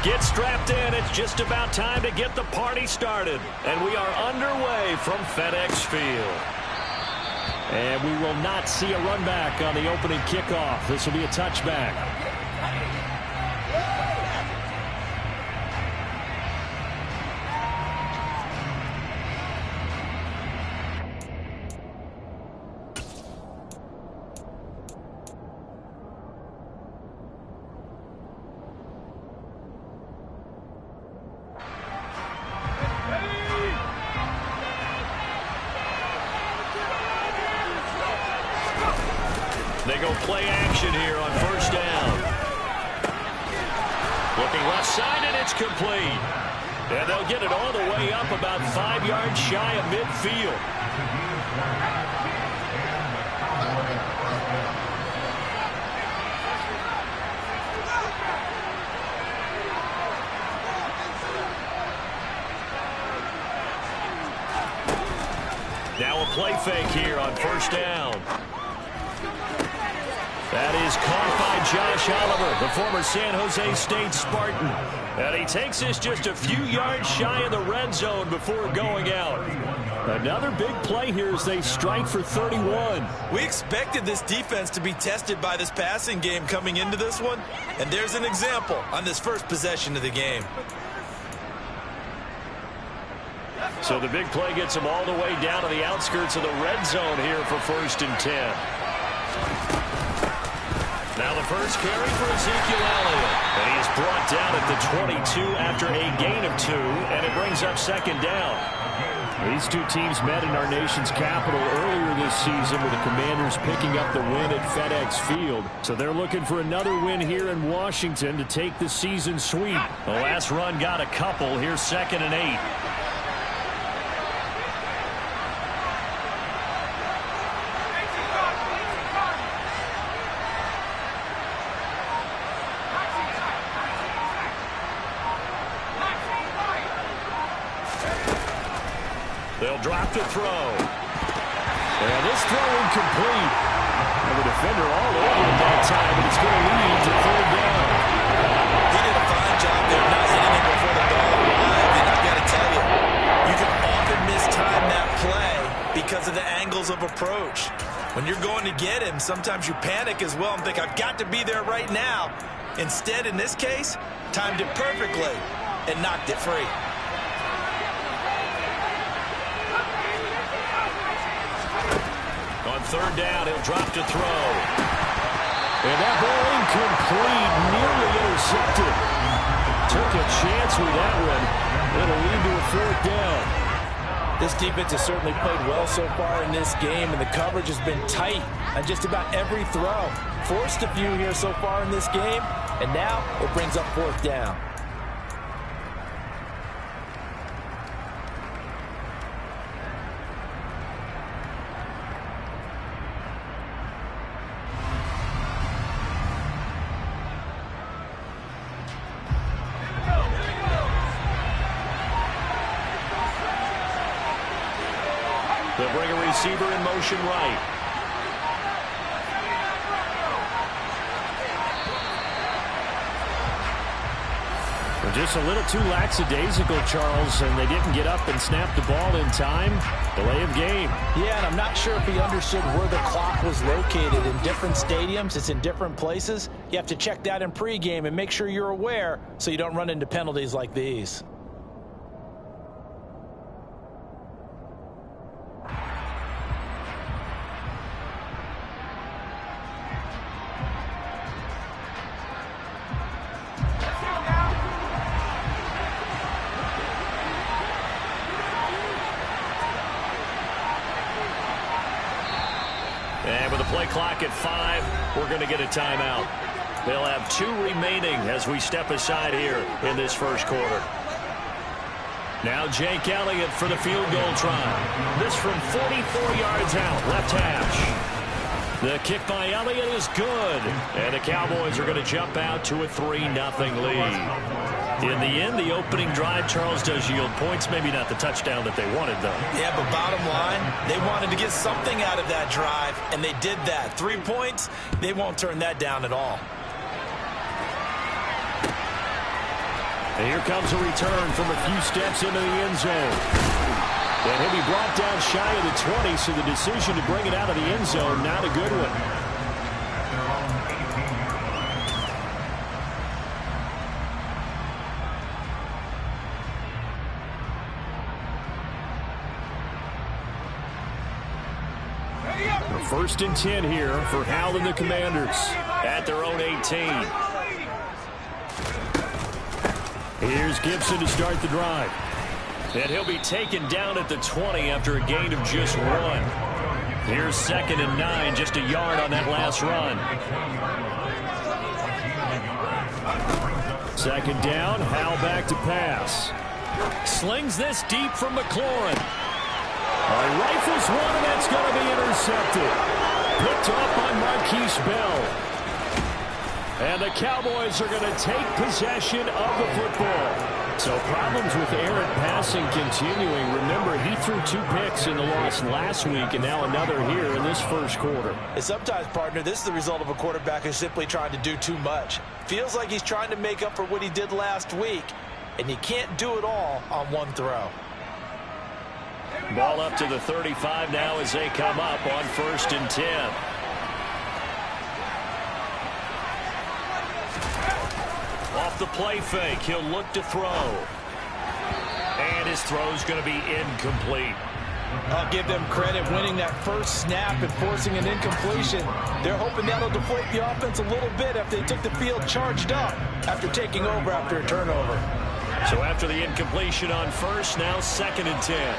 Get strapped in. It's just about time to get the party started. And we are underway from FedEx Field. And we will not see a run back on the opening kickoff. This will be a touchback. They go play action here on first down. Looking left side, and it's complete. And they'll get it all the way up about 5 yards shy of midfield. Now a play fake here on first down. That is caught by Josh Oliver, the former San Jose State Spartan. And he takes this just a few yards shy of the red zone before going out. Another big play here as they strike for 31. We expected this defense to be tested by this passing game coming into this one. And there's an example on this first possession of the game. So the big play gets them all the way down to the outskirts of the red zone here for 1st and 10. Now the first carry for Ezekiel Elliott. And he is brought down at the 22 after a gain of 2, and it brings up 2nd down. These two teams met in our nation's capital earlier this season with the Commanders picking up the win at FedEx Field. So they're looking for another win here in Washington to take the season sweep. The last run got a couple. Here's 2nd and 8. They'll drop to throw. And this throw incomplete. And the defender all over at that time, and it's going to lead to 3rd down. He did a fine job there not hitting it before the ball arrived. And I've got to tell you, you can often mistime that play because of the angles of approach. When you're going to get him, sometimes you panic as well and think, I've got to be there right now. Instead, in this case, timed it perfectly and knocked it free. On 3rd down, he'll drop to throw. And that ball incomplete, nearly intercepted. Took a chance with that one. It'll lead to a 4th down. This defense has certainly played well so far in this game, and the coverage has been tight on just about every throw. Forced a few here so far in this game, and now it brings up 4th down. They'll bring a receiver in motion right. They're just a little too lackadaisical, Charles, and they didn't get up and snap the ball in time. Delay of game. Yeah, and I'm not sure if he understood where the clock was located. In different stadiums, it's in different places. You have to check that in pregame and make sure you're aware so you don't run into penalties like these. And with the play clock at 5, we're going to get a timeout. They'll have 2 remaining as we step aside here in this first quarter. Now Jake Elliott for the field goal try. This from 44 yards out, left hash. The kick by Elliott is good. And the Cowboys are going to jump out to a 3-0 lead. In the end, the opening drive, Charles, does yield points. Maybe not the touchdown that they wanted, though. Yeah, but bottom line, they wanted to get something out of that drive, and they did that. 3 points, they won't turn that down at all. And here comes a return from a few steps into the end zone. And he'll be brought down shy of the 20, so the decision to bring it out of the end zone, not a good one. First and 10 here for Hal and the Commanders at their own 18. Here's Gibson to start the drive. And he'll be taken down at the 20 after a gain of just 1. Here's 2nd and 9, just a yard on that last run. 2nd down, Hal back to pass. Slings this deep from McLaurin. Rifles one, and that's going to be intercepted. Picked off by Marquise Bell. And the Cowboys are going to take possession of the football. So problems with errant passing continuing. Remember, he threw 2 picks in the loss last week, and now another here in this first quarter. And sometimes, partner, this is the result of a quarterback who's simply trying to do too much. Feels like he's trying to make up for what he did last week, and you can't do it all on one throw. Ball up to the 35 now as they come up on 1st and 10. Off the play fake, he'll look to throw. And his throw's going to be incomplete. I'll give them credit winning that first snap and forcing an incompletion. They're hoping that'll deflate the offense a little bit after they took the field charged up after taking over after a turnover. So after the incompletion on first, now 2nd and 10.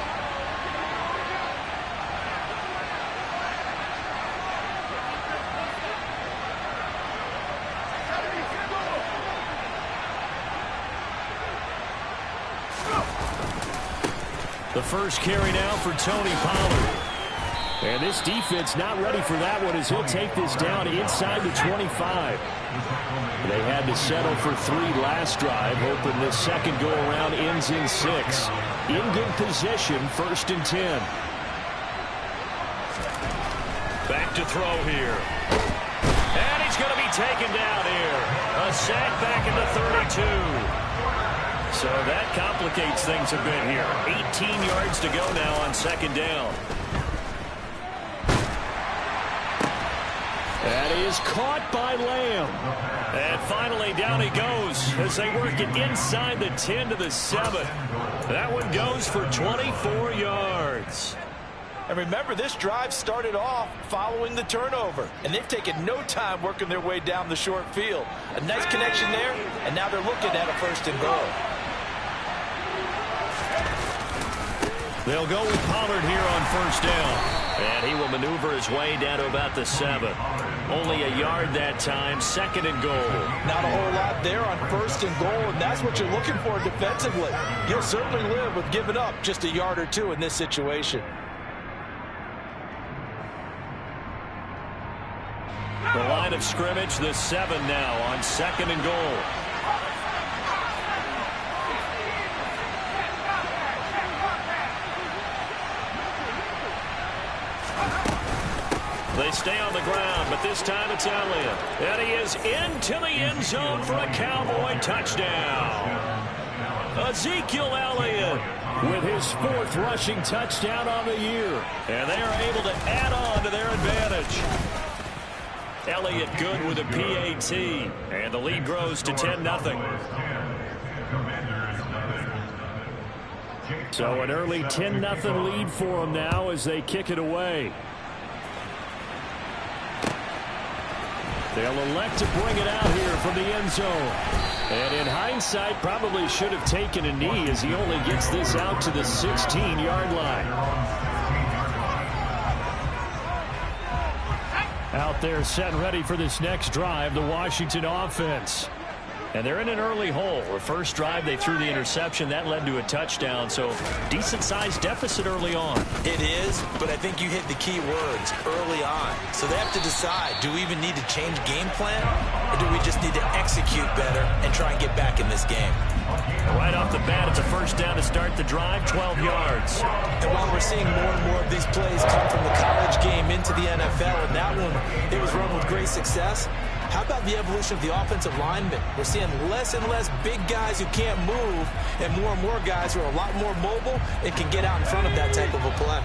The first carry now for Tony Pollard. And this defense not ready for that one as he'll take this down inside the 25. They had to settle for 3 last drive, hoping this second go-around ends in 6. In good position, 1st and 10. Back to throw here. And he's going to be taken down here. A sack back in the 32. So that complicates things a bit here. 18 yards to go now on 2nd down. That is caught by Lamb. And finally down he goes as they work it inside the 10 to the 7. That one goes for 24 yards. And remember, this drive started off following the turnover, and they've taken no time working their way down the short field. A nice connection there, and now they're looking at a 1st and goal. They'll go with Pollard here on 1st down. And he will maneuver his way down to about the 7. Only a yard that time, 2nd and goal. Not a whole lot there on 1st and goal, and that's what you're looking for defensively. You'll certainly live with giving up just a yard or 2 in this situation. The line of scrimmage, the 7 now on 2nd and goal. They stay on the ground, but this time it's Elliott. And he is into the end zone for a Cowboy touchdown. Ezekiel Elliott with his 4th rushing touchdown on the year. And they are able to add on to their advantage. Elliott good with a PAT. And the lead grows to 10-0. So an early 10-0 lead for them now as they kick it away. They'll elect to bring it out here from the end zone. And in hindsight, probably should have taken a knee as he only gets this out to the 16-yard line. Out there set and ready for this next drive, the Washington offense. And they're in an early hole. The first drive, they threw the interception. That led to a touchdown. So decent-sized deficit early on. It is, but I think you hit the key words, early on. So they have to decide, do we even need to change game plan? Or do we just need to execute better and try and get back in this game? Right off the bat, it's a 1st down to start the drive, 12 yards. And while we're seeing more and more of these plays come from the college game into the NFL, and that one, it was run with great success, How about the evolution of the offensive linemen? We're seeing less and less big guys who can't move and more guys who are a lot more mobile and can get out in front of that type of a play.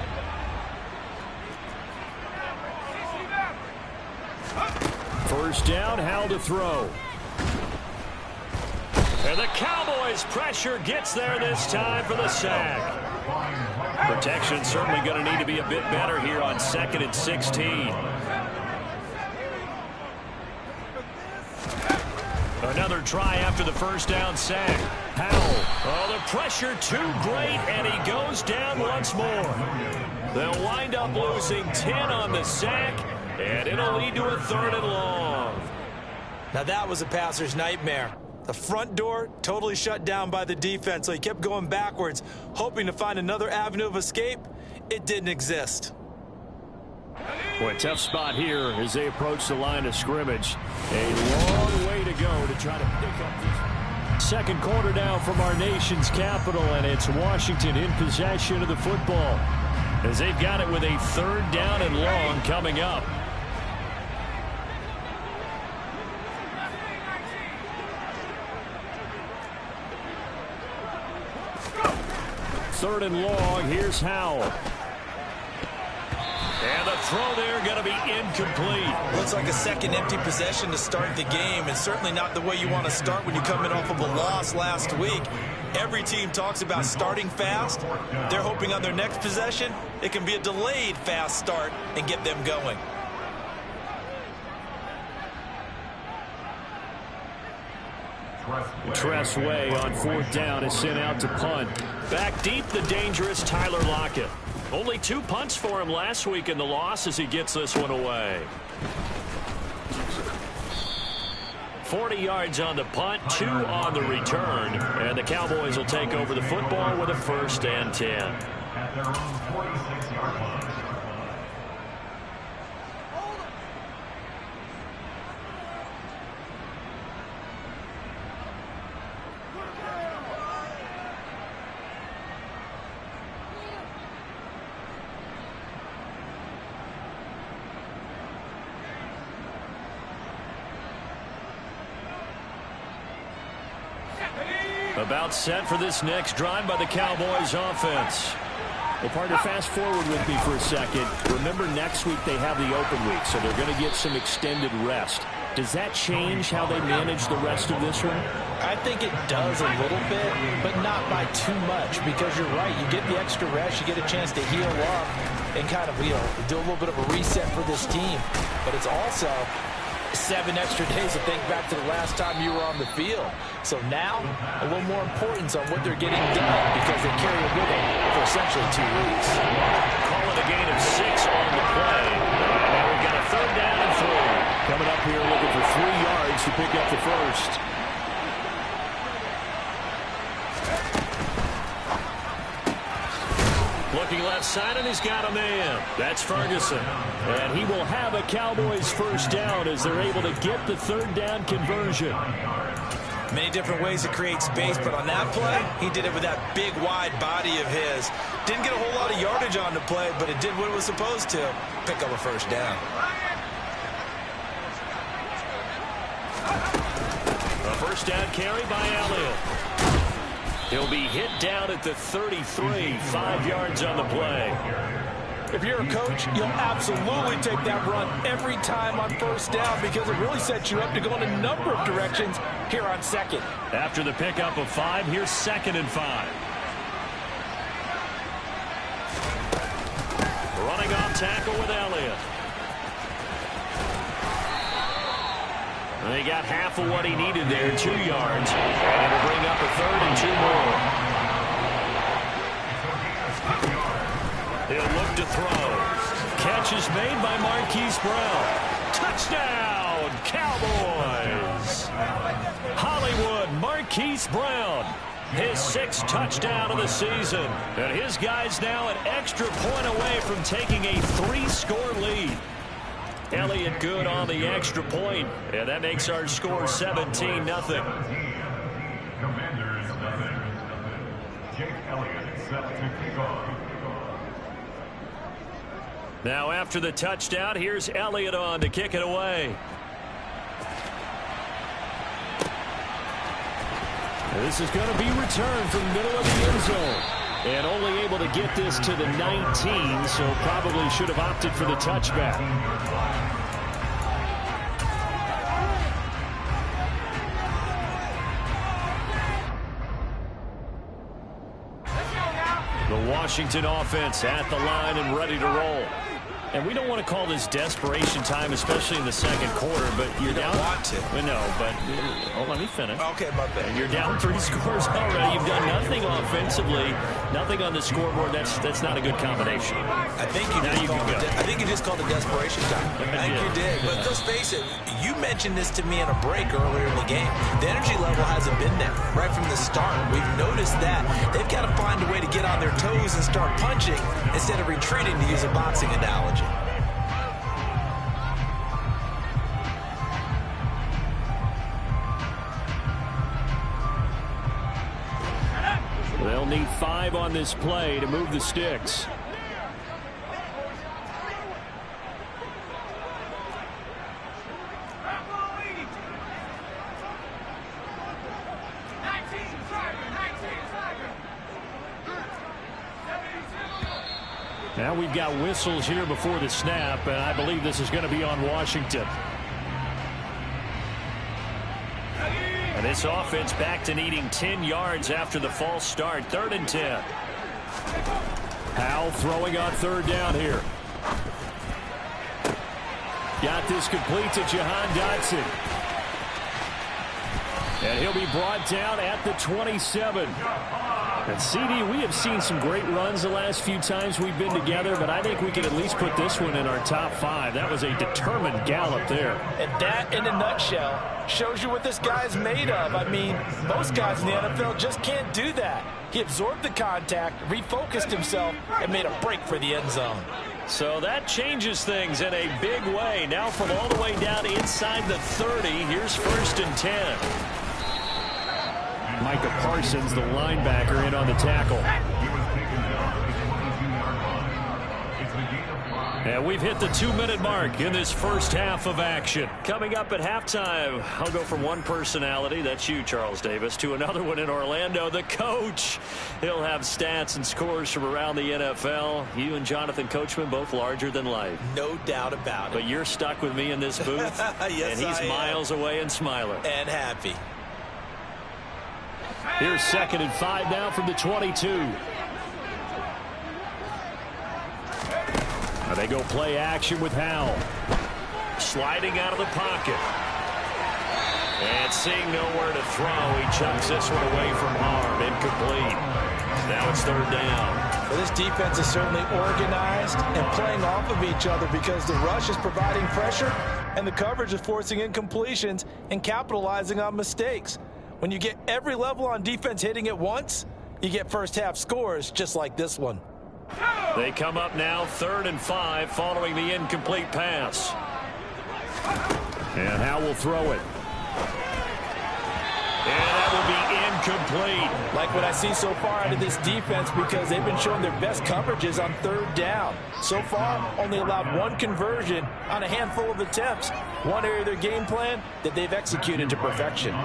First down, Howell to throw. And the Cowboys' pressure gets there this time for the sack. Protection certainly going to need to be a bit better here on 2nd and 16. Another try after the first down sack. Howell. Oh, the pressure too great, and he goes down once more. They'll wind up losing 10 on the sack, and it'll lead to a 3rd and long. Now that was a passer's nightmare. The front door totally shut down by the defense, so he kept going backwards, hoping to find another avenue of escape. It didn't exist. Boy, tough spot here as they approach the line of scrimmage. A long way to go to try to pick up this. Second quarter now from our nation's capital, and it's Washington in possession of the football as they've got it with a 3rd down and long coming up. Third and long, here's Howell. And the throw there going to be incomplete. Looks like a second empty possession to start the game, and certainly not the way you want to start when you come in off of a loss last week. Every team talks about starting fast. They're hoping on their next possession it can be a delayed fast start and get them going. Tress Way on 4th down is sent out to punt. Back deep, the dangerous Tyler Lockett. Only 2 punts for him last week in the loss as he gets this one away. 40 yards on the punt, 2 on the return, and the Cowboys will take over the football with a 1st and 10. At their own 46-yard line. About set for this next drive by the Cowboys offense. Well, partner, fast forward with me for a second. Remember, next week they have the open week, so they're going to get some extended rest. Does that change how they manage the rest of this one? I think it does a little bit, but not by too much, because you're right. You get the extra rest, you get a chance to heal up and kind of, do a little bit of a reset for this team. But it's also 7 extra days to think back to the last time you were on the field. So now, a little more importance on what they're getting done because they carry it with them for essentially 2 weeks. Call it a gain of 6 on the play. And we've got a 3rd down and 3. Coming up here looking for 3 yards to pick up the first. Looking left side, and he's got a man. That's Ferguson. And he will have a Cowboys 1st down as they're able to get the 3rd down conversion. Many different ways to create space, but on that play, he did it with that big, wide body of his. Didn't get a whole lot of yardage on the play, but it did what it was supposed to. Pick up a 1st down. A 1st down carry by Elliott. He'll be hit down at the 33, 5 yards on the play. If you're a coach, you'll absolutely take that run every time on 1st down because it really sets you up to go in a number of directions here on 2nd. After the pickup of 5, here's 2nd and 5. Running off tackle with Elliott. And he got half of what he needed there, 2 yards. And it'll bring up a 3rd and 2 more. He'll look to throw. Catch is made by Marquise Brown. Touchdown, Cowboys! Hollywood, Marquise Brown. His 6th touchdown of the season. And his guys now an extra point away from taking a 3-score lead. Elliott good on the extra point, and that makes our score 17-0. Commanders nothing. Jake Elliott set to kick off. Now after the touchdown, here's Elliott on to kick it away. This is going to be returned from the middle of the end zone. And only able to get this to the 19, so probably should have opted for the touchback. The Washington offense at the line and ready to roll. And we don't want to call this desperation time, especially in the second quarter, but you're down. Want to. No, but let me finish. Okay, my bad. You're down 3 scores already. You've done nothing offensively, nothing on the scoreboard. That's not a good combination. I think you just called it desperation time. I think you did. But let's face it, you mentioned this to me in a break earlier in the game. The energy level hasn't been there right from the start. We've noticed that. They've got to find a way to get on their toes and start punching instead of retreating, to use a boxing analogy. They'll need 5 on this play to move the sticks. Now we've got whistles here before the snap, and I believe this is going to be on Washington. And this offense back to needing 10 yards after the false start. 3rd and 10. Howell throwing on 3rd down here. Got this complete to Jahan Dotson. And he'll be brought down at the 27. And CD, we have seen some great runs the last few times we've been together, but I think we can at least put this one in our top 5. That was a determined gallop there. And that, in a nutshell, shows you what this guy's made of. I mean, most guys in the NFL just can't do that. He absorbed the contact, refocused himself, and made a break for the end zone. So that changes things in a big way. Now from all the way down inside the 30, here's 1st and 10. Micah Parsons, the linebacker, in on the tackle. And we've hit the 2-minute mark in this first half of action. Coming up at halftime, I'll go from one personality, that's you, Charles Davis, to another one in Orlando, the coach. He'll have stats and scores from around the NFL. You and Jonathan Coachman, both larger than life. No doubt about it. But you're stuck with me in this booth. Yes, and he's miles away and smiling. And happy. Here's 2nd and 5 now from the 22. Now they go play action with Howell. Sliding out of the pocket. And seeing nowhere to throw, he chucks this one away from harm. Incomplete. Now it's 3rd down. Well, this defense is certainly organized and playing off of each other because the rush is providing pressure and the coverage is forcing incompletions and capitalizing on mistakes. When you get every level on defense hitting at once, you get first half scores just like this one. They come up now 3rd and 5 following the incomplete pass. And Howell will throw it. And that will be incomplete. Like what I see so far out of this defense because they've been showing their best coverages on 3rd down. So far, only allowed 1 conversion on a handful of attempts. One area of their game plan that they've executed to perfection.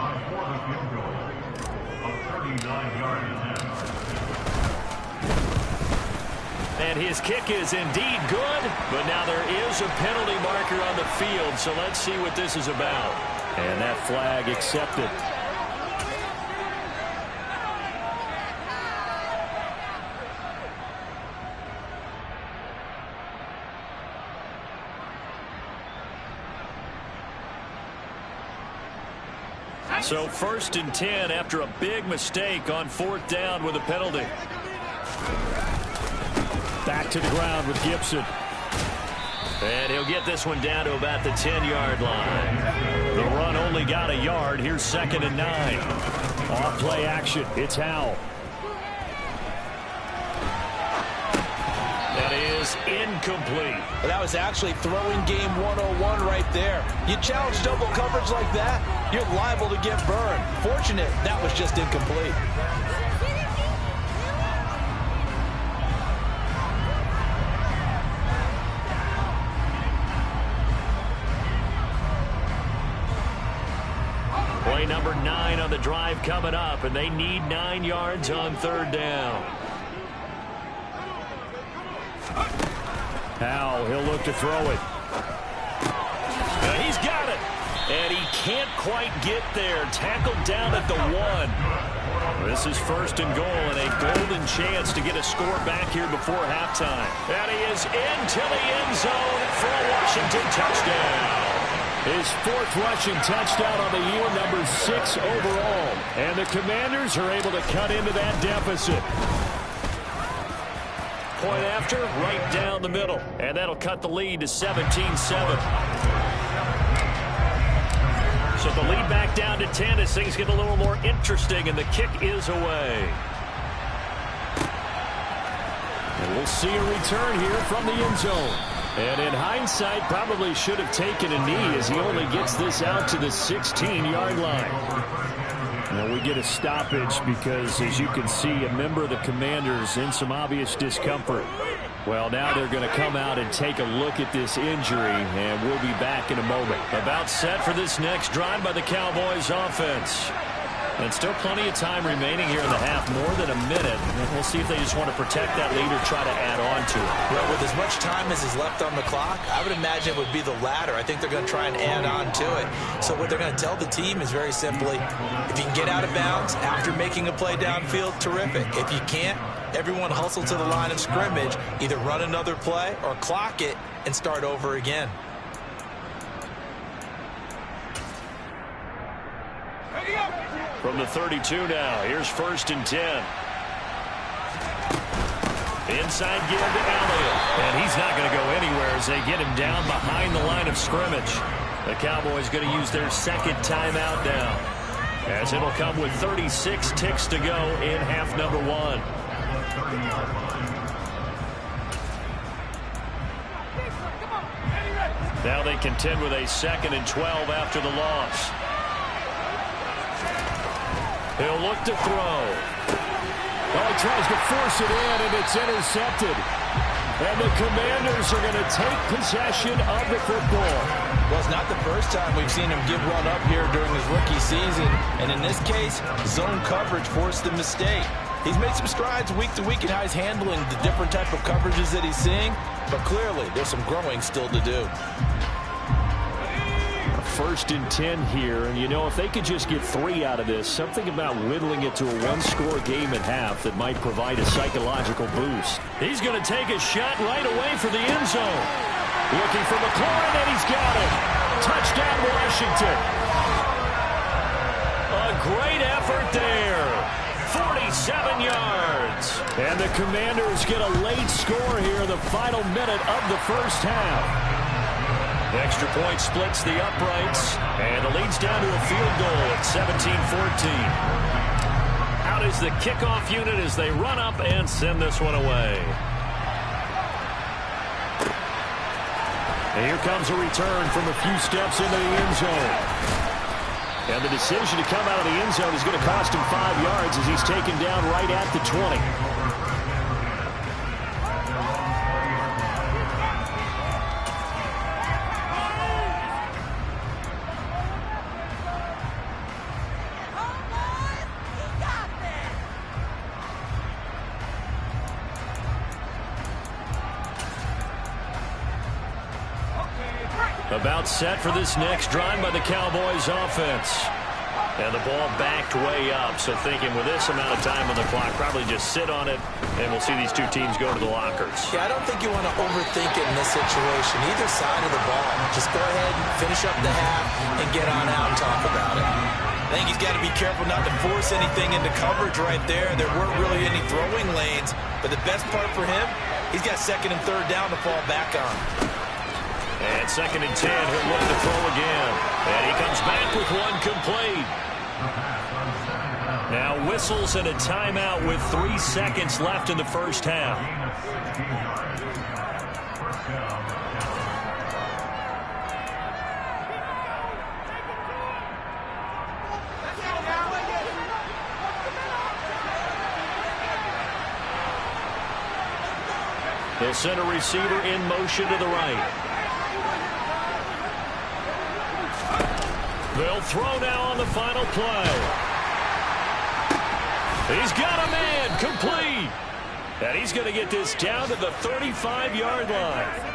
And his kick is indeed good, but now there is a penalty marker on the field, so let's see what this is about. And that flag accepted. So 1st and 10 after a big mistake on 4th down with a penalty. Back to the ground with Gibson. And he'll get this one down to about the 10-yard line. The run only got a yard. Here's 2nd and 9. Off play action. It's Howell. That is incomplete. Well, that was actually throwing game 101 right there. You challenge double coverage like that, you're liable to get burned. Fortunate that was just incomplete. Play number 9 on the drive coming up, and they need 9 yards on 3rd down. Howell, he'll look to throw it. He's got it. And he can't quite get there. Tackled down at the 1. This is 1st and goal and a golden chance to get a score back here before halftime. And he is into the end zone for a Washington touchdown. His 4th rushing touchdown on the year, number 6 overall. And the Commanders are able to cut into that deficit. Point after, right down the middle. And that'll cut the lead to 17-7. So the lead back down to 10 as things get a little more interesting, and the kick is away. And we'll see a return here from the end zone. And in hindsight, probably should have taken a knee as he only gets this out to the 16-yard line. Now we get a stoppage because, as you can see, a member of the Commanders in some obvious discomfort. Well, now they're going to come out and take a look at this injury, and we'll be back in a moment. About set for this next drive by the Cowboys offense. And still plenty of time remaining here in the half, more than a minute. We'll see if they just want to protect that lead or try to add on to it. Well, with as much time as is left on the clock, I would imagine it would be the latter. I think they're going to try and add on to it. So what they're going to tell the team is very simply, if you can get out of bounds after making a play downfield, terrific. If you can't, everyone hustle to the line of scrimmage, either run another play or clock it and start over again. From the 32 now, here's 1st and 10. Inside give to Elliott. And he's not going to go anywhere as they get him down behind the line of scrimmage. The Cowboys going to use their 2nd timeout now, as it'll come with 36 ticks to go in half number 1. Now they contend with a 2nd and 12 after the loss. He'll look to throw. Well, he tries to force it in, and it's intercepted. And the Commanders are going to take possession of the football. Well, it's not the first time we've seen him give one up here during his rookie season. And in this case, zone coverage forced the mistake. He's made some strides week to week in how he's handling the different type of coverages that he's seeing. But clearly, there's some growing still to do. 1st and 10 here, and you know, if they could just get 3 out of this, something about whittling it to a 1-score game at half that might provide a psychological boost. He's going to take a shot right away for the end zone. Looking for McLaurin, and he's got it. Touchdown, Washington. A great effort there. 47 yards. And the Commanders get a late score here in the final minute of the 1st half. Extra point splits the uprights, and it leads down to a field goal at 17-14. Out is the kickoff unit as they run up and send this one away. And here comes a return from a few steps into the end zone. And the decision to come out of the end zone is going to cost him 5 yards as he's taken down right at the 20. About set for this next drive by the Cowboys offense. And the ball backed way up, so thinking with this amount of time on the clock, probably just sit on it, and we'll see these two teams go to the lockers. Yeah, I don't think you want to overthink it in this situation. Either side of the ball. Just go ahead and finish up the half and get on out and talk about it. I think he's got to be careful not to force anything into coverage right there. There weren't really any throwing lanes, but the best part for him, he's got 2nd and 3rd down to fall back on. And 2nd and 10, he'll look to throw again. And he comes back with one complete. Now whistles and a timeout with 3 seconds left in the 1st half. They'll send a receiver in motion to the right. They'll throw now on the final play. He's got a man, complete. And he's going to get this down to the 35-yard line.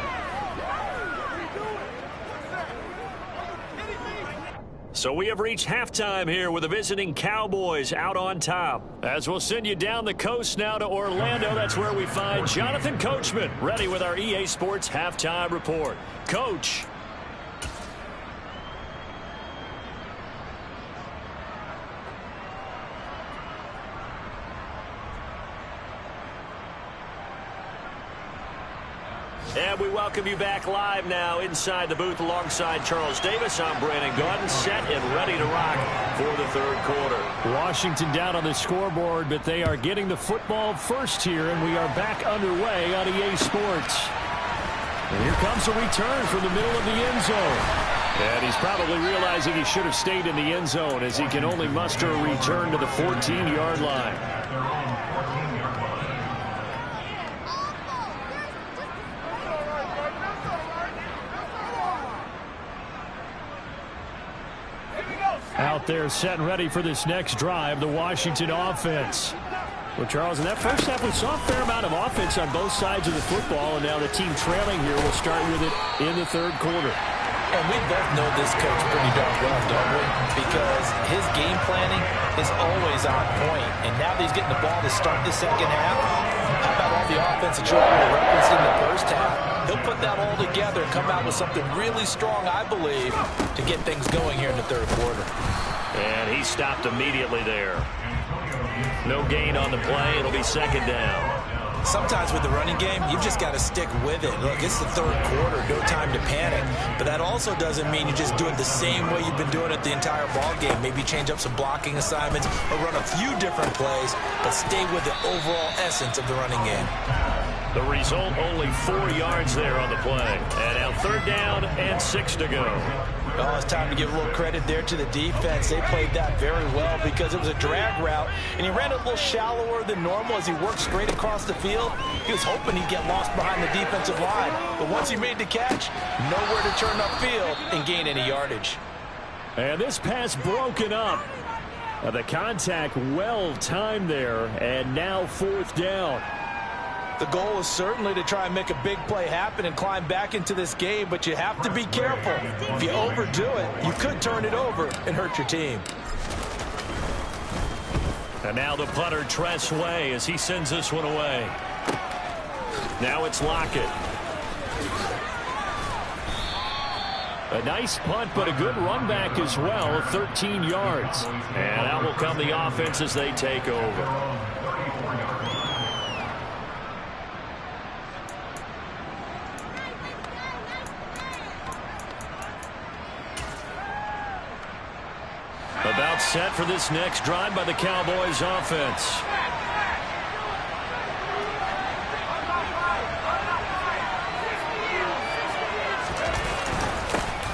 So we have reached halftime here with the visiting Cowboys out on top. As we'll send you down the coast now to Orlando, that's where we find Jonathan Coachman ready with our EA Sports halftime report. Coach. And we welcome you back live now inside the booth alongside Charles Davis. I'm Brandon Gaudin, set and ready to rock for the third quarter. Washington down on the scoreboard, but they are getting the football first here, and we are back underway on EA Sports. And here comes a return from the middle of the end zone. And he's probably realizing he should have stayed in the end zone as he can only muster a return to the 14-yard line. Out there set and ready for this next drive, the Washington offense. Well, Charles, in that first half, we saw a fair amount of offense on both sides of the football, and now the team trailing here will start with it in the third quarter. And we both know this coach pretty darn well, don't we? Because his game planning is always on point. And now that he's getting the ball to start the second half, how about all the offense that you already referenced in the first half? He'll put that all together and come out with something really strong, I believe, to get things going here in the third quarter. And he stopped immediately there. No gain on the play. It'll be second down. Sometimes with the running game, you've just got to stick with it. Look, it's the third quarter, no time to panic. But that also doesn't mean you just do it the same way you've been doing it the entire ball game. Maybe change up some blocking assignments or run a few different plays, but stay with the overall essence of the running game. The result, only 4 yards there on the play. And now third down and 6 to go. Oh, it's time to give a little credit there to the defense. They played that very well because it was a drag route, and he ran a little shallower than normal as he worked straight across the field. He was hoping he'd get lost behind the defensive line, but once he made the catch, nowhere to turn upfield and gain any yardage. And this pass broken up. The contact well timed there, and now fourth down. The goal is certainly to try and make a big play happen and climb back into this game, but you have to be careful. If you overdo it, you could turn it over and hurt your team. And now the punter, Tress Way, as he sends this one away. Now it's Lockett. A nice punt, but a good run back as well, 13 yards. And out will come the offense as they take over. About set for this next drive by the Cowboys offense.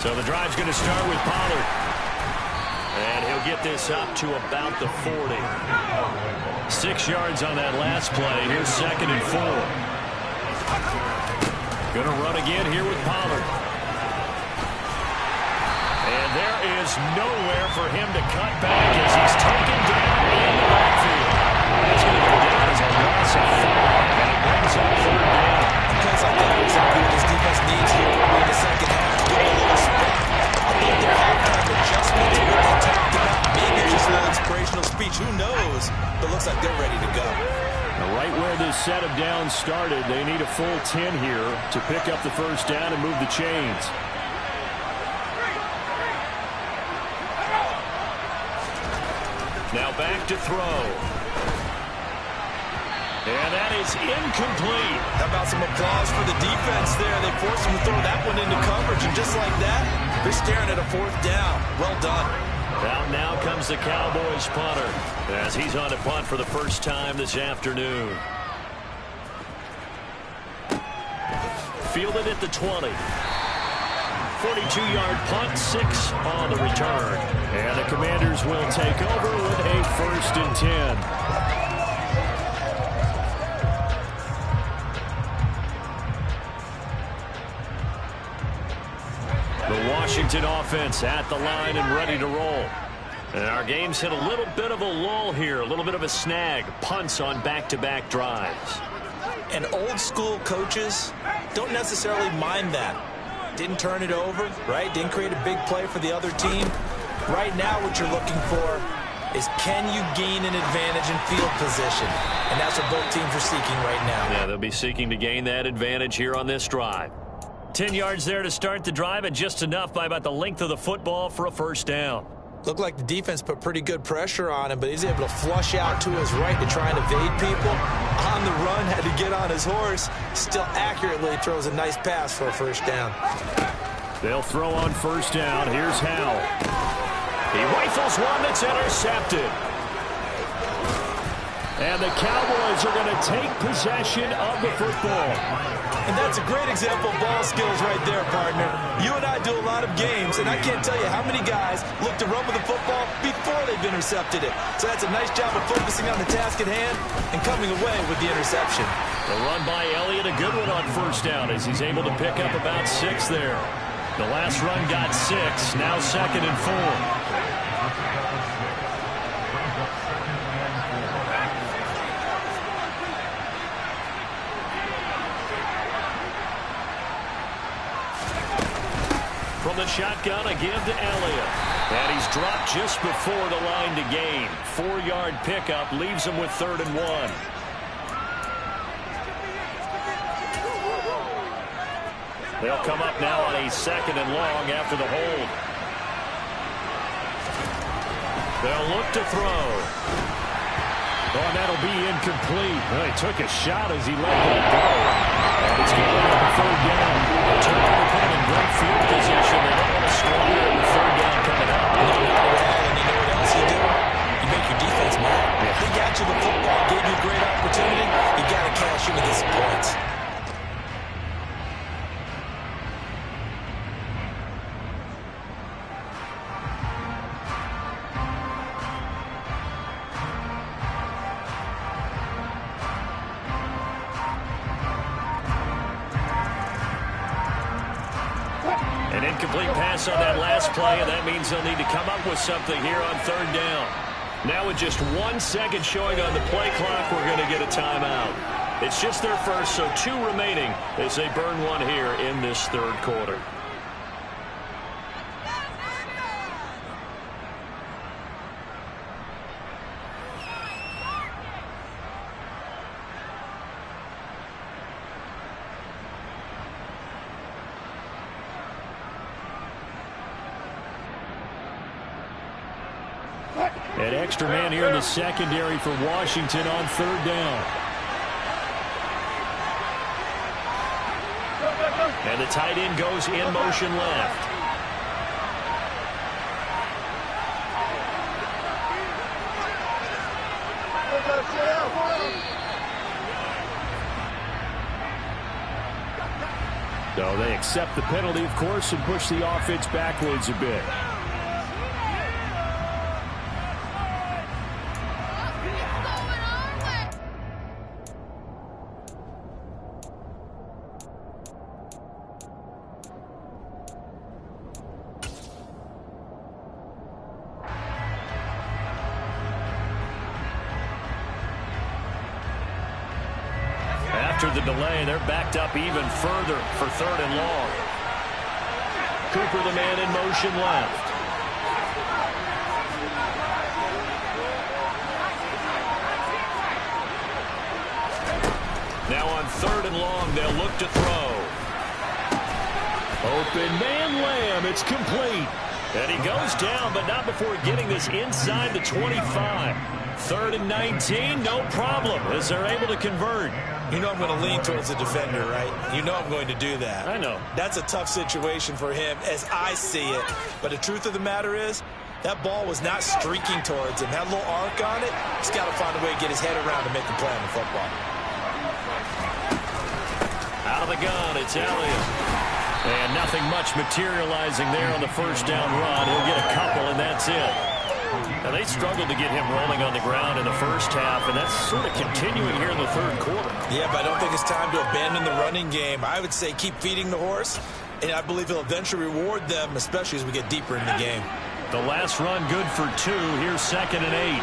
So the drive's going to start with Pollard. And he'll get this up to about the 40. 6 yards on that last play. Here's second and 4. Going to run again here with Pollard. And there is nowhere for him to cut back as he's taken down in the backfield. That's going to go down as a loss of 4. And it brings up third down. Because I think exactly what this defense needs here in the second half. Give a little spot. I think their halftime adjustment to what they talked about. Maybe just a little inspirational speech. Who knows? But looks like they're ready to go. Right where this set of downs started, they need a full 10 here to pick up the first down and move the chains. Now back to throw. And that is incomplete. How about some applause for the defense there? They forced him to throw that one into coverage, and just like that, they're staring at a fourth down. Well done. Out now comes the Cowboys punter as he's on to punt for the first time this afternoon. Fielded at the 20. 42-yard punt, 6 on the return. And the Commanders will take over with a 1st and 10. The Washington offense at the line and ready to roll. And our game's hit a little bit of a lull here, a little bit of a snag. Punts on back-to-back drives. And old-school coaches don't necessarily mind that. Didn't turn it over, right? Didn't create a big play for the other team. Right now what you're looking for is can you gain an advantage in field position? And that's what both teams are seeking right now. Yeah, they'll be seeking to gain that advantage here on this drive. 10 yards there to start the drive, and just enough by about the length of the football for a first down. Looked like the defense put pretty good pressure on him, but he's able to flush out to his right to try and evade people. On the run, had to get on his horse. Still accurately throws a nice pass for a first down. They'll throw on first down. Here's Howell. He rifles one that's intercepted. And the Cowboys are going to take possession of the football. And that's a great example of ball skills right there, partner. You and I do a lot of games, and I can't tell you how many guys look to run with the football before they've intercepted it. So that's a nice job of focusing on the task at hand and coming away with the interception. The run by Elliott, a good one on first down as he's able to pick up about 6 there. The last run got 6, now 2nd and 4. From the shotgun, a give to Elliott. And he's dropped just before the line to gain. 4-yard pickup leaves him with 3rd and 1. They'll come up now on a 2nd and long after the hold. They'll look to throw. Oh, and that'll be incomplete. Well, he took a shot as he let that go. And it's going to be 3rd down. Turnover put him in great field position. They don't want to score here with 3rd down coming up. And you know what else you do? You make your defense mad. They got you the football, gave you a great opportunity. You got to cash in with this points. An incomplete pass on that last play, and that means they'll need to come up with something here on 3rd down. Now with just 1 second showing on the play clock, we're going to get a timeout. It's just their first, so 2 remaining as they burn one here in this 3rd quarter. An extra man here in the secondary for Washington on 3rd down. And the tight end goes in motion left. So they accept the penalty, of course, and push the offense backwards a bit. After the delay, they're backed up even further for 3rd and long. Cooper, the man in motion left. Now on 3rd and long, they'll look to throw. Open man Lamb, it's complete. And he goes down, but not before getting this inside the 25. 3rd and 19, no problem, as they're able to convert. You know I'm going to lean towards the defender, right? You know I'm going to do that. I know. That's a tough situation for him as I see it. But the truth of the matter is, that ball was not streaking towards him. Had a little arc on it. He's got to find a way to get his head around to make the play on the football. Out of the gun, it's Elliott. And nothing much materializing there on the first down run. He'll get a couple, and that's it. Now, they struggled to get him rolling on the ground in the first half, and that's sort of continuing here in the 3rd quarter. Yeah, but I don't think it's time to abandon the running game. I would say keep feeding the horse and I believe he'll eventually reward them, especially as we get deeper in the game. The last run good for 2. Here's 2nd and 8.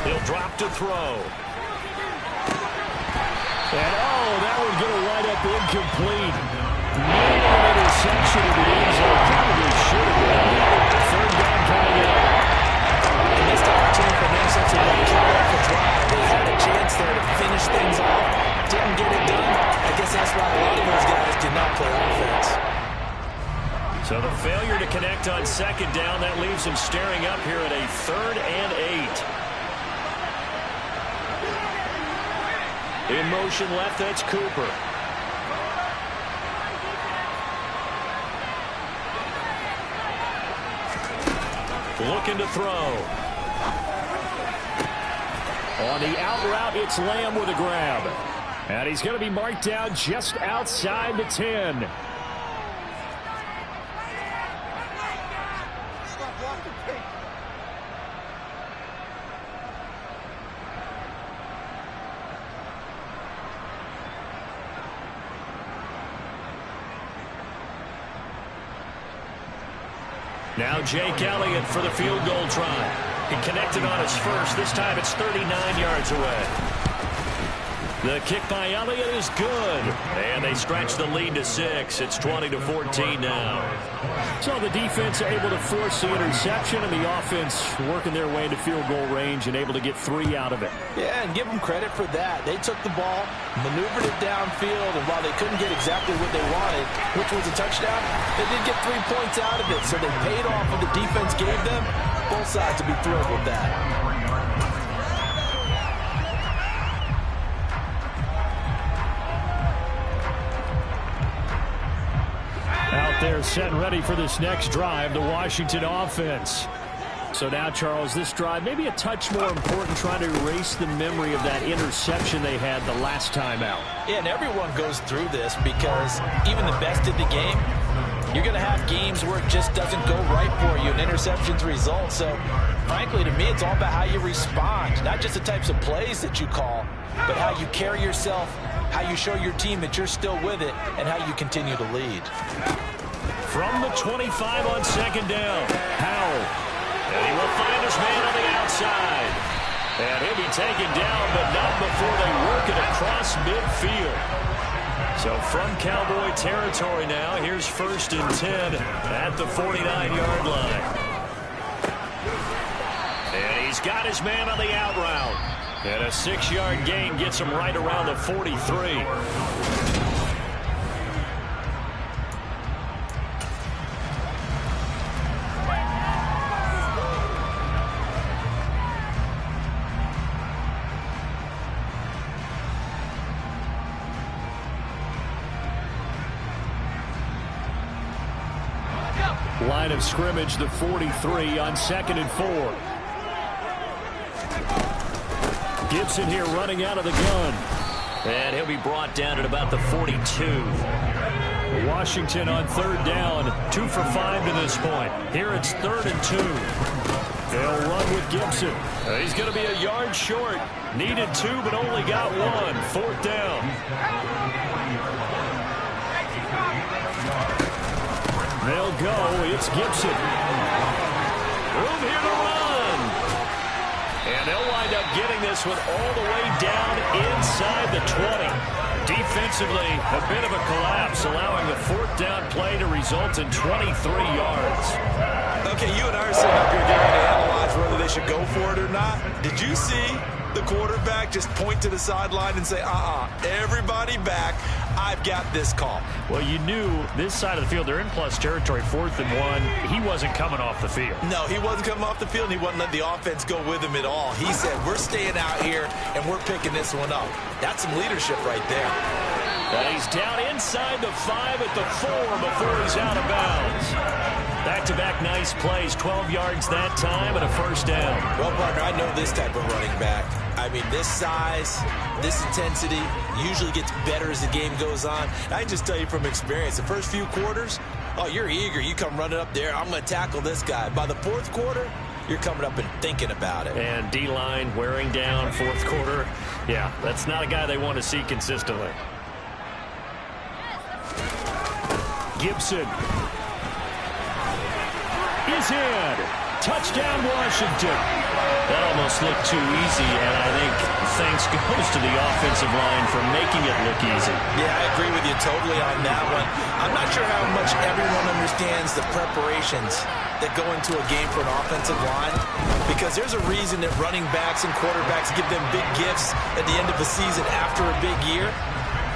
He'll drop to throw. And, that would get a right-up incomplete. Nearly an interception in the end zone. Probably should have been. 3rd down coming up. And this opportunity for interception to kill off a drive. They had a chance there to finish things off. Didn't get it done. I guess that's why a lot of those guys did not play offense. So the failure to connect on 2nd down, that leaves him staring up here at a 3rd and 8. In motion left, that's Cooper. Looking to throw. On the out route, it's Lamb with a grab. And he's going to be marked down just outside the 10. Now Jake Elliott for the field goal try. He connected on his first. This time it's 39 yards away. The kick by Elliott is good. And they stretch the lead to 6. It's 20-14 now. So the defense able to force the interception, and the offense working their way into field goal range and able to get 3 out of it. Yeah, and give them credit for that. They took the ball, maneuvered it downfield, and while they couldn't get exactly what they wanted, which was a touchdown, they did get 3 points out of it. So they paid off what the defense gave them. Both sides to be thrilled with that. Out there set and ready for this next drive, the Washington offense. So now, Charles, this drive maybe a touch more important, trying to erase the memory of that interception they had the last time out. Yeah, and everyone goes through this because even the best of the game, you're going to have games where it just doesn't go right for you, and interceptions result. So, frankly, to me, it's all about how you respond, not just the types of plays that you call, but how you carry yourself, how you show your team that you're still with it, and how you continue to lead. From the 25 on 2nd down, Howell. And he will find his man on the outside. And he'll be taken down, but not before they work it across midfield. So from Cowboy territory now, here's 1st and 10 at the 49-yard line. And he's got his man on the out route. And a 6-yard gain gets him right around the 43. Line of scrimmage, the 43 on 2nd and 4. Gibson here running out of the gun. And he'll be brought down at about the 42. Washington on 3rd down, 2 for 5 to this point. Here it's 3rd and 2. They'll run with Gibson. He's going to be a yard short. Needed 2, but only got 1. 4th down. They'll go. It's Gibson. Room here to run. And they'll wind up getting this one all the way down inside the 20. Defensively, a bit of a collapse, allowing the 4th down play to result in 23 yards. Okay, you and I are sitting up here getting to analyze whether they should go for it or not. Did you see the quarterback just point to the sideline and say, everybody back, I've got this call? Well, you knew this side of the field, they're in plus territory, 4th and 1. He wasn't coming off the field. No, he wasn't coming off the field, and he wasn't letting the offense go with him at all. He said, we're staying out here, and we're picking this one up. That's some leadership right there. And he's down inside the 5 at the 4 before he's out of bounds. Back-to-back nice plays, 12 yards that time and a 1st down. Well, partner, I know this type of running back. I mean, this size, this intensity usually gets better as the game goes on. And I can just tell you from experience, the first few quarters, you're eager. You come running up there, I'm going to tackle this guy. By the 4th quarter, you're coming up and thinking about it. And D-line wearing down 4th quarter. Yeah, that's not a guy they want to see consistently. Gibson is in. Touchdown, Washington. That almost looked too easy, and I think thanks goes to the offensive line for making it look easy. Yeah, I agree with you totally on that one. I'm not sure how much everyone understands the preparations that go into a game for an offensive line, because there's a reason that running backs and quarterbacks give them big gifts at the end of the season after a big year.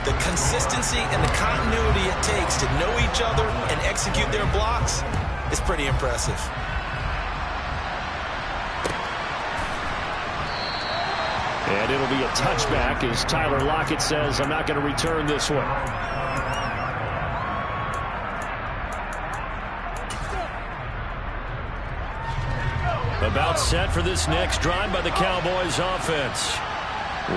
The consistency and the continuity it takes to know each other and execute their blocks is pretty impressive. And it'll be a touchback as Tyler Lockett says, I'm not going to return this one. About set for this next drive by the Cowboys offense.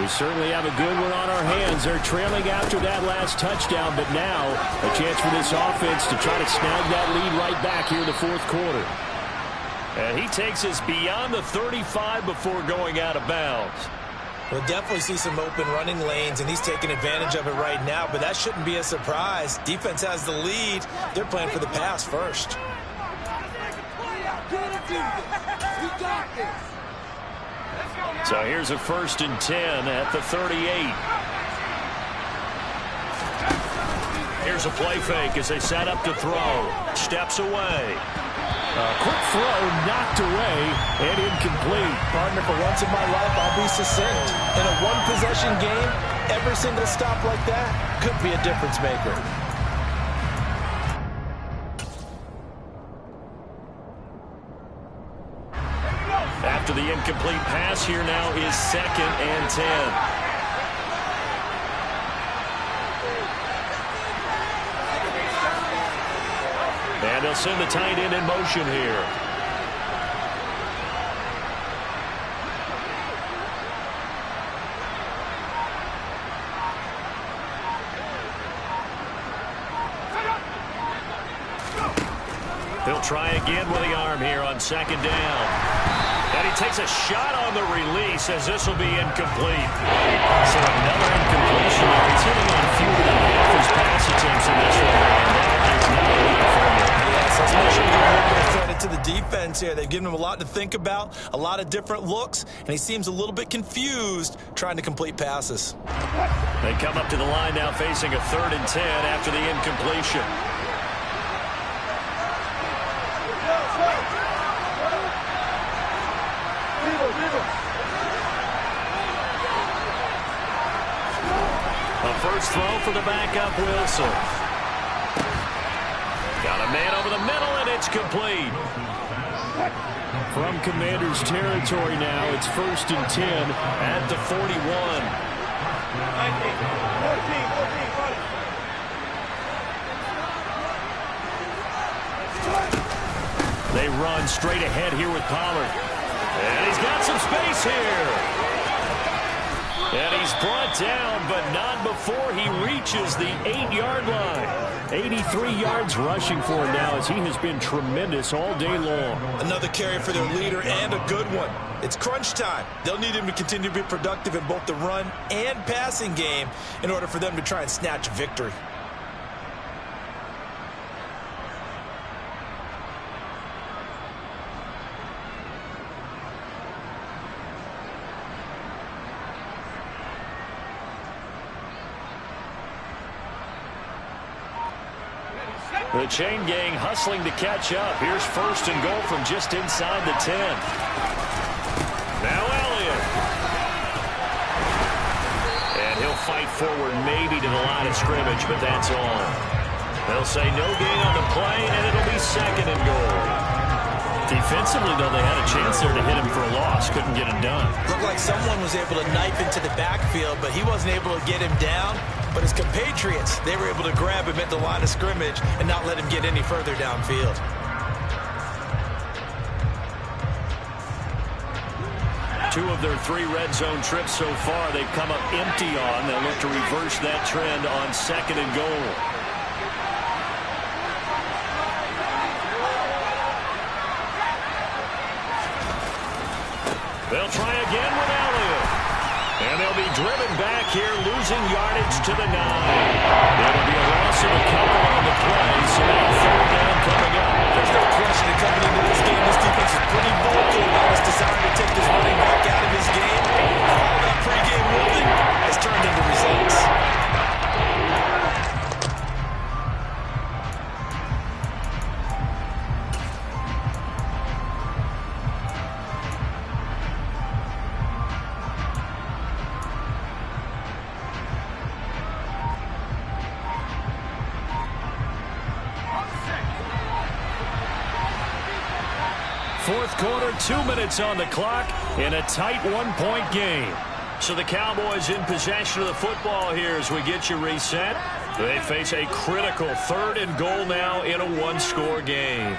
We certainly have a good one on our hands. They're trailing after that last touchdown, but now a chance for this offense to try to snag that lead right back here in the fourth quarter. And he takes us beyond the 35 before going out of bounds. We'll definitely see some open running lanes, and he's taking advantage of it right now, but that shouldn't be a surprise. Defense has the lead. They're playing for the pass first. So here's a 1st and 10 at the 38. Here's a play fake as they set up to throw. Steps away. Quick throw knocked away and incomplete. Partner, for once in my life, I'll be succinct. In a one-possession game, every single stop like that could be a difference maker. After the incomplete pass, here now is 2nd and 10. And they'll send the tight end in motion here. He'll try again with the arm here on 2nd down. And he takes a shot on the release as this will be incomplete. So another incompletion there. He's hitting on fewer than half his pass attempts in this one. And that is not good for him. Yes, let's make sure we give a little bit of credit to the defense here. They've given him a lot to think about, a lot of different looks, and he seems a little bit confused trying to complete passes. They come up to the line now facing a 3rd and 10 after the incompletion. A first throw for the backup, Wilson. Got a man over the middle, and it's complete. From Commanders territory now, it's 1st and 10 at the 41. They run straight ahead here with Pollard. And he's got some space here. And he's brought down, but not before he reaches the 8-yard line. 83 yards rushing for him now as he has been tremendous all day long. Another carry for their leader and a good one. It's crunch time. They'll need him to continue to be productive in both the run and passing game in order for them to try and snatch a victory. The chain gang hustling to catch up. Here's 1st and goal from just inside the 10. Now Elliott. And he'll fight forward maybe to the line of scrimmage, but that's all. They'll say no gain on the play, and it'll be 2nd and goal. Defensively, though, they had a chance there to hit him for a loss. Couldn't get it done. Looked like someone was able to knife into the backfield, but he wasn't able to get him down. But his compatriots, they were able to grab him at the line of scrimmage and not let him get any further downfield. Two of their 3 red zone trips so far, they've come up empty on. They'll look to reverse that trend on 2nd and goal. They'll try again with Elliott. And they'll be driven back here, losing yardage to the 9. It'll be a loss of a couple on the play, so fourth quarter, 2 minutes on the clock in a tight one-point game. So the Cowboys in possession of the football here as we get you reset. They face a critical 3rd and goal now in a one-score game.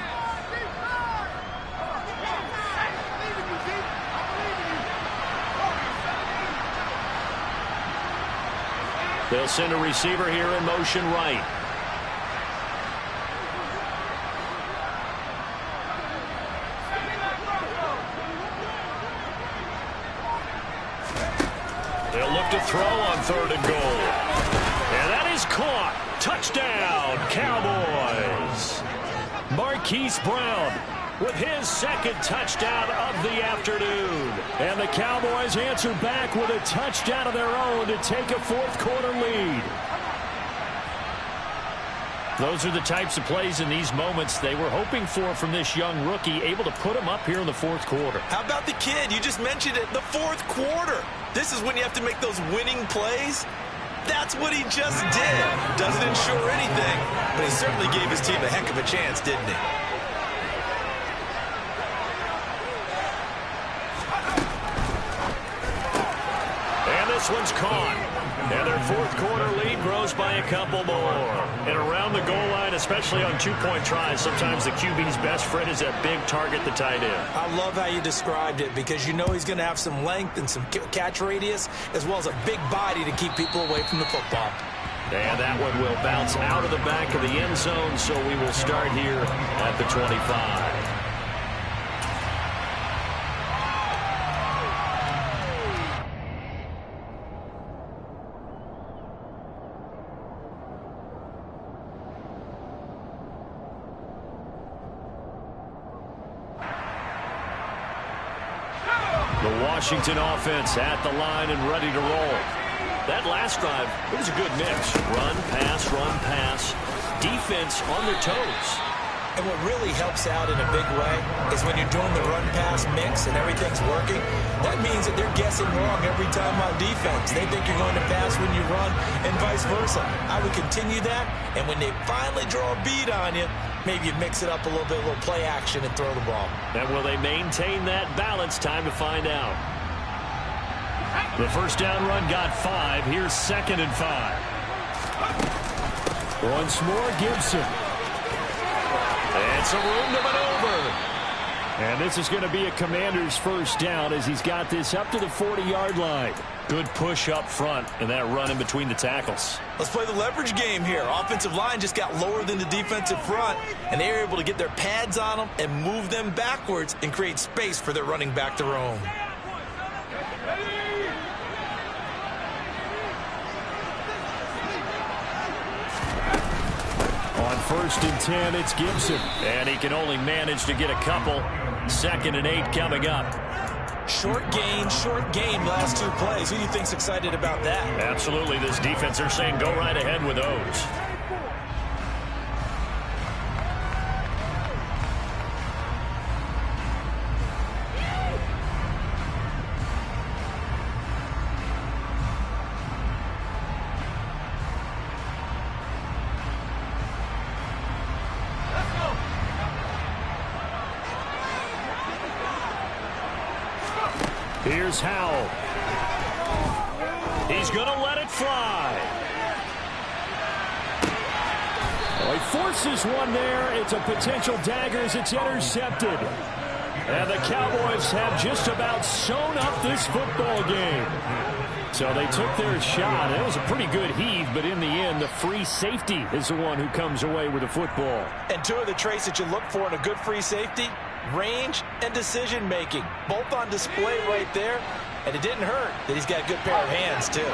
They'll send a receiver here in motion right. They'll look to throw on 3rd and goal. And that is caught. Touchdown, Cowboys. Marquise Brown with his 2nd touchdown of the afternoon. And the Cowboys answer back with a touchdown of their own to take a fourth quarter lead. Those are the types of plays in these moments they were hoping for from this young rookie, able to put him up here in the fourth quarter. How about the kid? You just mentioned it, the fourth quarter. This is when you have to make those winning plays. That's what he just did. Doesn't ensure anything, but he certainly gave his team a heck of a chance, didn't he? This one's caught. And their fourth quarter lead grows by a couple more. And around the goal line, especially on two-point tries, sometimes the QB's best friend is that big target, the tight end. I love how you described it because you know he's going to have some length and some catch radius as well as a big body to keep people away from the football. And that one will bounce out of the back of the end zone, so we will start here at the 25. The Washington offense at the line and ready to roll. That last drive, it was a good mix. Run, pass, defense on their toes. And what really helps out in a big way is when you're doing the run-pass mix and everything's working, that means that they're guessing wrong every time on defense. They think you're going to pass when you run and vice versa. I would continue that, and when they finally draw a bead on you, maybe you mix it up a little bit, a little play action and throw the ball. And will they maintain that balance? Time to find out. The first down run got 5. Here's 2nd and 5. Once more, Gibson. And some room to maneuver. And this is going to be a Commander's first down as he's got this up to the 40-yard line. Good push up front and that run in between the tackles. Let's play the leverage game here. Offensive line just got lower than the defensive front, and they were able to get their pads on them and move them backwards and create space for their running back to roam. On 1st and 10, it's Gibson. And he can only manage to get a couple. 2nd and 8 coming up. Short game, last 2 plays. Who do you think's excited about that? Absolutely. This defense, they're saying go right ahead with those. Here's Howell. He's going to let it fly. Well, he forces one there. It's a potential dagger as it's intercepted. And the Cowboys have just about sewn up this football game. So they took their shot. It was a pretty good heave, but in the end, the free safety is the one who comes away with the football. And 2 of the traits that you look for in a good free safety, range and decision-making, both on display right there. And it didn't hurt that he's got a good pair of hands, too.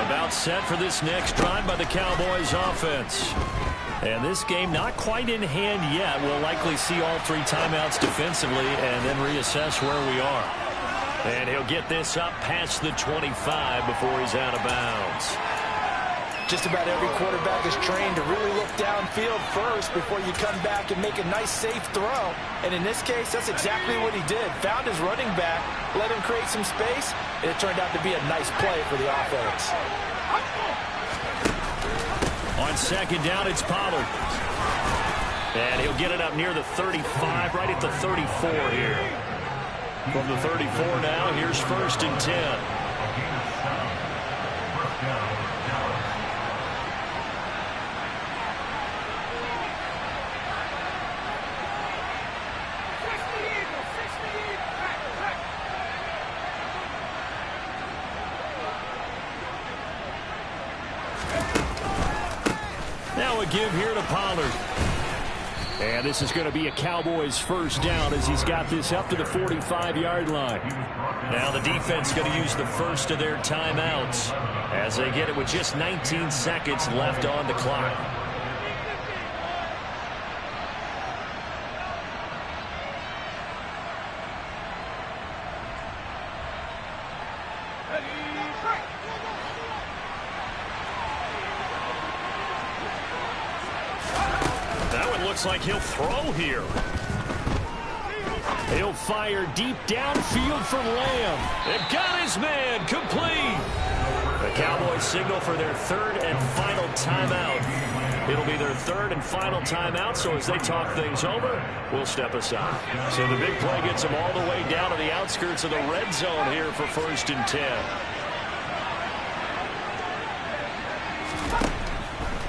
About set for this next drive by the Cowboys offense. And this game not quite in hand yet. We'll likely see all 3 timeouts defensively and then reassess where we are. And he'll get this up past the 25 before he's out of bounds. Just about every quarterback is trained to really look downfield first before you come back and make a nice, safe throw. And in this case, that's exactly what he did. Found his running back, let him create some space, and it turned out to be a nice play for the offense. On 2nd down, it's Pollard. And he'll get it up near the 35, right at the 34 here. From the 34 now, here's 1st and 10. Now a give here to Pollard. And this is going to be a Cowboys first down as he's got this up to the 45-yard line. Now the defense going to use the first of their timeouts as they get it with just 19 seconds left on the clock. Looks like he'll throw here. He'll fire deep downfield for Lamb. It got his man complete. The Cowboys signal for their 3rd and final timeout. It'll be their 3rd and final timeout, so as they talk things over, we'll step aside. So the big play gets them all the way down to the outskirts of the red zone here for 1st and 10.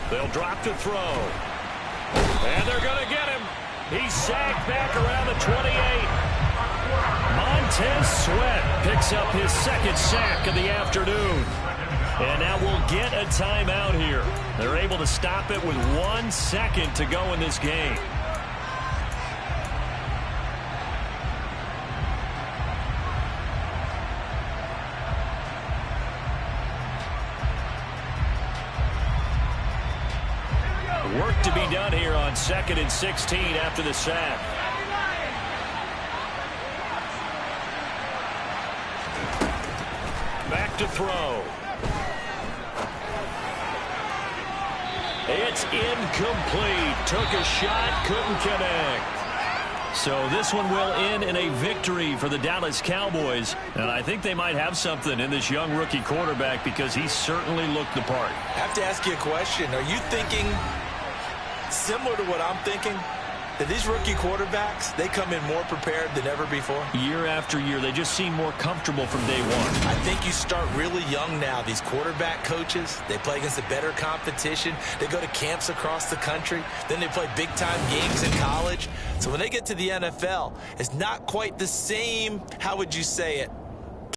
They'll drop to throw. And they're going to get him. He's sacked back around the 28. Montez Sweat picks up his 2nd sack of the afternoon. And now we'll get a timeout here. They're able to stop it with 1 second to go in this game. Work to be done here on 2nd and 16 after the sack. Back to throw. It's incomplete. Took a shot, couldn't connect. So this one will end in a victory for the Dallas Cowboys. And I think they might have something in this young rookie quarterback because he certainly looked the part. I have to ask you a question. Are you thinking similar to what I'm thinking? That these rookie quarterbacks, they come in more prepared than ever before? Year after year, they just seem more comfortable from day one. I think you start really young now. These quarterback coaches, they play against a better competition. They go to camps across the country. Then they play big-time games in college. So when they get to the NFL, it's not quite the same, how would you say it,